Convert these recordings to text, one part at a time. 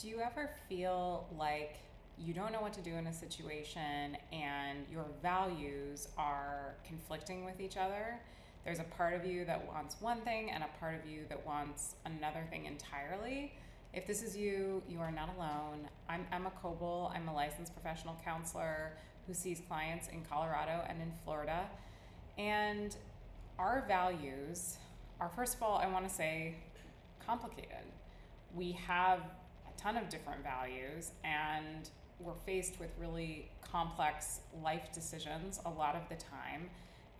Do you ever feel like you don't know what to do in a situation and your values are conflicting with each other? There's a part of you that wants one thing and a part of you that wants another thing entirely. If this is you, you are not alone. I'm Emma Coble. I'm a licensed professional counselor who sees clients in Colorado and in Florida. And our values are, first of all, I want to say, complicated. We have a ton of different values and we're faced with really complex life decisions a lot of the time.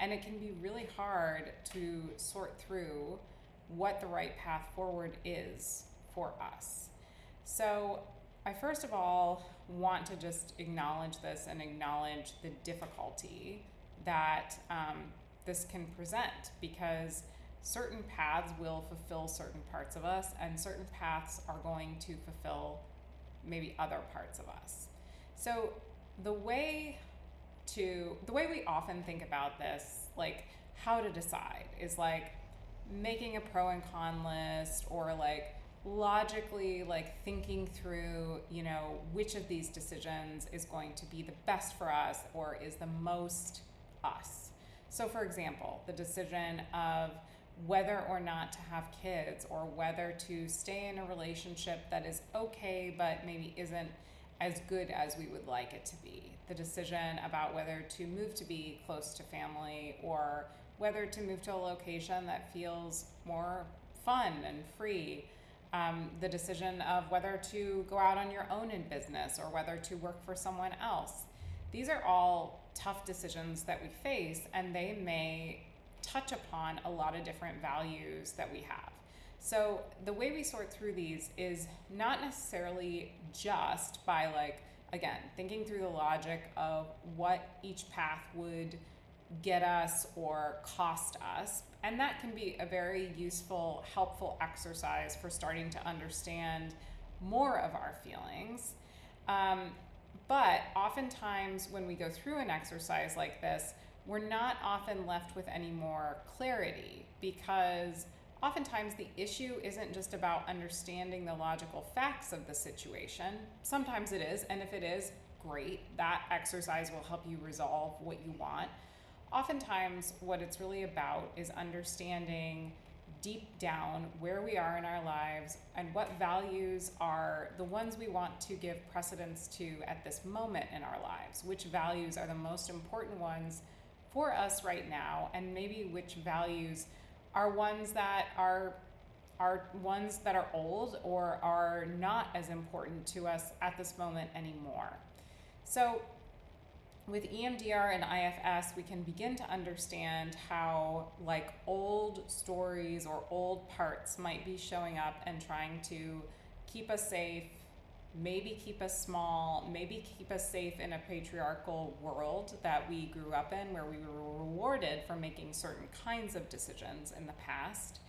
And it can be really hard to sort through what the right path forward is for us. So, I first of all want to just acknowledge this and acknowledge the difficulty that this can present, because certain paths will fulfill certain parts of us and certain paths are going to fulfill maybe other parts of us. So the way we often think about this, like how to decide, is like making a pro and con list, or like logically like thinking through, which of these decisions is going to be the best for us or is the most us. So for example, the decision of whether or not to have kids, or whether to stay in a relationship that is okay but maybe isn't as good as we would like it to be. The decision about whether to move to be close to family, or whether to move to a location that feels more fun and free. The decision of whether to go out on your own in business or whether to work for someone else. These are all tough decisions that we face, and they may touch upon a lot of different values that we have. So the way we sort through these is not necessarily just by again, thinking through the logic of what each path would get us or cost us. And that can be a very useful, helpful exercise for starting to understand more of our feelings. But oftentimes when we go through an exercise like this, we're not often left with any more clarity, because oftentimes the issue isn't just about understanding the logical facts of the situation. Sometimes it is, and if it is, great. That exercise will help you resolve what you want. Oftentimes, what it's really about is understanding deep down where we are in our lives and what values are the ones we want to give precedence to at this moment in our lives. Which values are the most important ones for us right now, and maybe which values are ones that are old or are not as important to us at this moment anymore. So with EMDR and IFS, we can begin to understand how old stories or old parts might be showing up and trying to keep us safe, maybe keep us small, maybe keep us safe in a patriarchal world that we grew up in, where we were rewarded for making certain kinds of decisions in the past.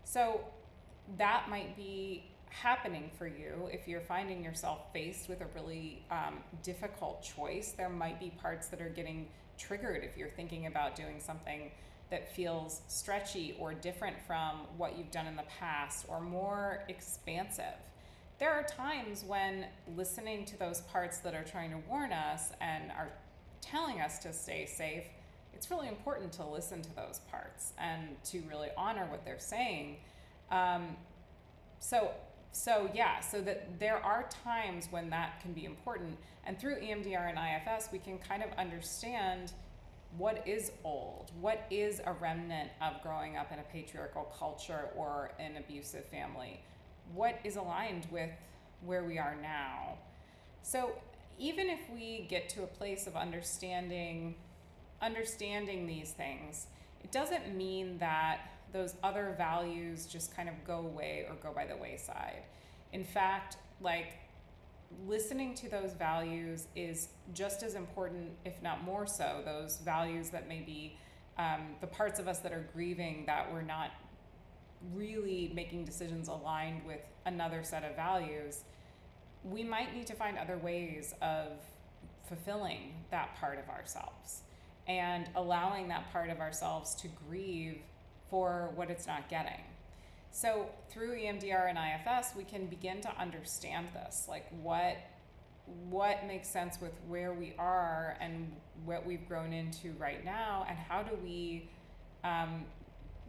So that might be happening for you if you're finding yourself faced with a really difficult choice. There might be parts that are getting triggered if you're thinking about doing something that feels stretchy or different from what you've done in the past, or more expansive. There are times when listening to those parts that are trying to warn us and are telling us to stay safe, it's really important to listen to those parts and to really honor what they're saying. So that there are times when that can be important. And through EMDR and IFS, we can kind of understand what is old, what is a remnant of growing up in a patriarchal culture or an abusive family, what is aligned with where we are now. So even if we get to a place of understanding these things, it doesn't mean that those other values just kind of go away or go by the wayside. In fact, listening to those values is just as important, if not more so. Those values that may be the parts of us that are grieving that we're not really making decisions aligned with another set of values, we might need to find other ways of fulfilling that part of ourselves and allowing that part of ourselves to grieve for what it's not getting. So through EMDR and IFS, we can begin to understand this, like what makes sense with where we are and what we've grown into right now, and how do we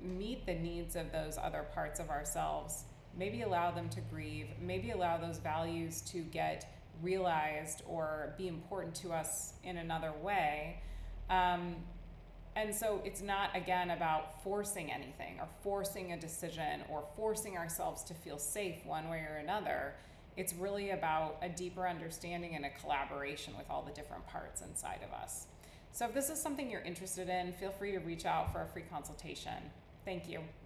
meet the needs of those other parts of ourselves, maybe allow them to grieve, maybe allow those values to get realized or be important to us in another way. And so it's not, again, about forcing anything or forcing a decision or forcing ourselves to feel safe one way or another. It's really about a deeper understanding and a collaboration with all the different parts inside of us. So if this is something you're interested in, feel free to reach out for a free consultation. Thank you.